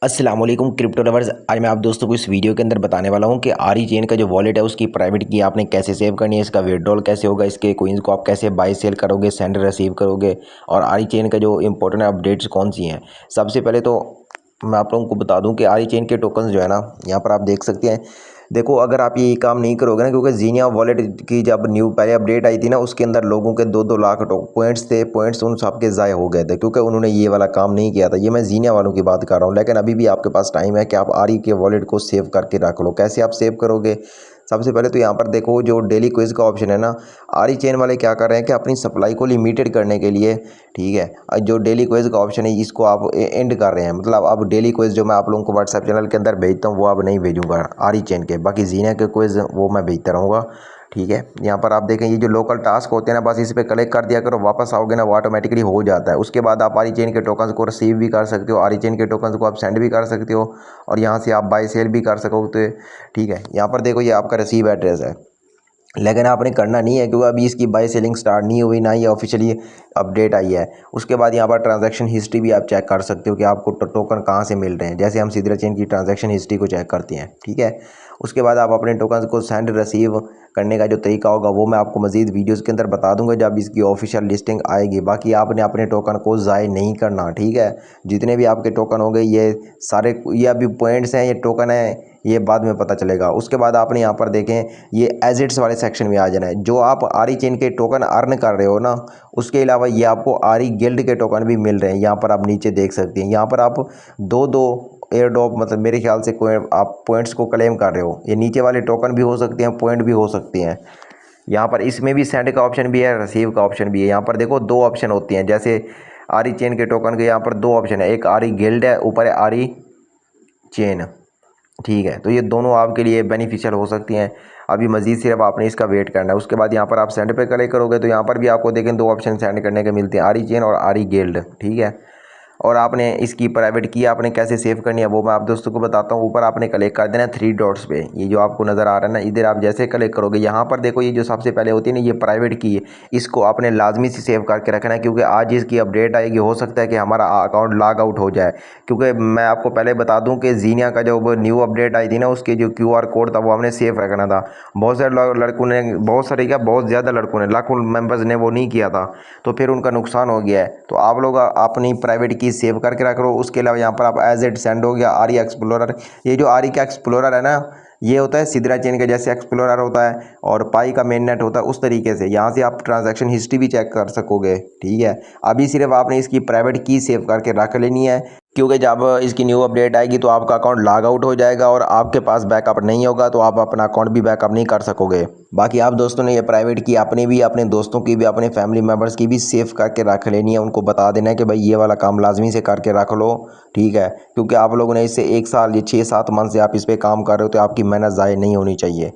अस्सलाम वालेकुम crypto lovers. आज मैं आप दोस्तों को इस वीडियो के अंदर बताने वाला हूं कि आरी चेन का जो वॉलेट है उसकी प्राइवेट की आपने कैसे सेव करनी है, इसका विड्रॉल कैसे होगा, इसके कोइंस को आप कैसे बाय सेल करोगे, सेंड रिसीव करोगे, और आरी चेन का जो इंपॉर्टेंट अपडेट्स कौन सी हैं। सबसे पहले तो मैं आप लोगों को बता दूं कि आरी चेन के टोकन्स जो है ना, यहाँ पर आप देख सकते हैं। देखो, अगर आप ये काम नहीं करोगे ना, क्योंकि जीनिया वॉलेट की जब न्यू पहले अपडेट आई थी ना, उसके अंदर लोगों के 2-2 लाख पॉइंट्स थे। पॉइंट्स उन सब के ज़ाय हो गए थे क्योंकि उन्होंने ये वाला काम नहीं किया था। ये मैं जीनिया वालों की बात कर रहा हूँ। लेकिन अभी भी आपके पास टाइम है कि आप आरी के वॉलेट को सेव करके रख लो। कैसे आप सेव करोगे? सबसे पहले तो यहाँ पर देखो, जो डेली क्विज का ऑप्शन है ना, आरी चेन वाले क्या कर रहे हैं कि अपनी सप्लाई को लिमिटेड करने के लिए, ठीक है, जो डेली क्विज का ऑप्शन है इसको आप एंड कर रहे हैं। मतलब अब डेली क्विज जो मैं आप लोगों को व्हाट्सएप चैनल के अंदर भेजता हूँ वो अब नहीं भेजूंगा आरी चेन के। बाकी जीना के क्विज वो मैं भेजता रहूँगा, ठीक है। यहाँ पर आप देखें, ये जो लोकल टास्क होते हैं ना, बस इस पर क्लिक कर दिया करो, वापस आओगे ना वो ऑटोमेटिकली हो जाता है। उसके बाद आप आरी चेन के टोकन्स को रिसीव भी कर सकते हो, आरी चेन के टोकन्स को आप सेंड भी कर सकते हो, और यहाँ से आप बाय सेल भी कर सकोगे, ठीक है। यहाँ पर देखो, ये आपका रिसीव एड्रेस है, लेकिन आपने करना नहीं है क्योंकि अभी इसकी बाय सेलिंग स्टार्ट नहीं हुई, ना ही ऑफिशियली अपडेट आई है। उसके बाद यहाँ पर ट्रांजैक्शन हिस्ट्री भी आप चेक कर सकते हो कि आपको टोकन कहाँ से मिल रहे हैं, जैसे हम सीधरा चेन की ट्रांजैक्शन हिस्ट्री को चेक करते हैं, ठीक है। उसके बाद आप अपने टोकन्स को सेंड रिसीव करने का जो तरीका होगा वो मैं आपको मजीद वीडियोस के अंदर बता दूंगा जब इसकी ऑफिशियल लिस्टिंग आएगी। बाकी आपने अपने टोकन को ज़ाय नहीं करना, ठीक है। जितने भी आपके टोकन हो गए, ये सारे, ये अभी पॉइंट्स हैं, ये टोकन है, ये बाद में पता चलेगा। उसके बाद आपने यहाँ पर देखें, ये एजिट्स वाले सेक्शन में आ जाना है। जो आप आरी चेन के टोकन अर्न कर रहे हो ना, उसके अलावा ये आपको आरी गिल्ड के टोकन भी मिल रहे हैं। यहाँ पर आप नीचे देख सकते हैं, यहाँ पर आप दो एयर ड्रॉप, मतलब मेरे ख्याल से कोई आप पॉइंट्स को क्लेम कर रहे हो। ये नीचे वाले टोकन भी हो सकते हैं, पॉइंट भी हो सकते हैं। यहाँ पर इसमें भी सेंड का ऑप्शन भी है, रिसीव का ऑप्शन भी है। यहाँ पर देखो, दो ऑप्शन होती हैं। जैसे आरी चेन के टोकन के यहाँ पर दो ऑप्शन है, एक आरी गिल्ड है, ऊपर है आरी चेन, ठीक है। तो ये दोनों आपके लिए बेनिफिशियल हो सकती हैं। अभी मज़ीद सिर्फ आपने इसका वेट करना है। उसके बाद यहाँ पर आप सेंड पे क्लिक करोगे तो यहाँ पर भी आपको देखें दो ऑप्शन सेंड करने के मिलते हैं, आरी चेन और आरी गिल्ड, ठीक है। और आपने इसकी प्राइवेट की आपने कैसे सेव करनी है वो मैं आप दोस्तों को बताता हूँ। ऊपर आपने क्लिक कर देना है 3 डॉट्स पे, ये जो आपको नज़र आ रहा है ना, इधर आप जैसे क्लिक करोगे, यहाँ पर देखो, ये जो सबसे पहले होती है ना, ये प्राइवेट की है। इसको आपने लाजमी से सेव करके रखना है क्योंकि आज इसकी अपडेट आएगी, हो सकता है कि हमारा अकाउंट लॉग आउट हो जाए। क्योंकि मैं आपको पहले बता दूँ कि जीनिया का जो न्यू अपडेट आई थी ना, उसके जो QR कोड था वो हमने सेव रखना था। बहुत सारे लड़कों ने, बहुत सारे क्या, बहुत ज़्यादा लड़कों ने, लाखों मेंबर्स ने वो नहीं किया था, तो फिर उनका नुकसान हो गया है। तो आप लोग अपनी प्राइवेट की सेव करके रख लो। उसके अलावा यहाँ पर आप एज इट सेंड हो गया, आरी एक्सप्लोरर। ये जो आरी का एक्सप्लोरर है ना, ये होता है सीधरा चेन के जैसे एक्सप्लोरर होता है, और पाई का मेन नेट होता है, उस तरीके से यहाँ से आप ट्रांजैक्शन हिस्ट्री भी चेक कर सकोगे, ठीक है। अभी सिर्फ आपने इसकी प्राइवेट की सेव करके रख लेनी है, क्योंकि जब इसकी न्यू अपडेट आएगी तो आपका अकाउंट लॉग आउट हो जाएगा और आपके पास बैकअप नहीं होगा, तो आप अपना अकाउंट भी बैकअप नहीं कर सकोगे। बाकी आप दोस्तों ने ये प्राइवेट की अपने भी, अपने दोस्तों की भी, अपने फैमिली मेम्बर्स की भी सेव करके रख लेनी है। उनको बता देना है कि भाई ये वाला काम लाजमी से करके रख लो, ठीक है। क्योंकि आप लोगों ने इससे 1 साल या 6-7 मंथ से आप इस पर काम कर रहे हो, तो आपकी मेहनत ज़ाय नहीं होनी चाहिए।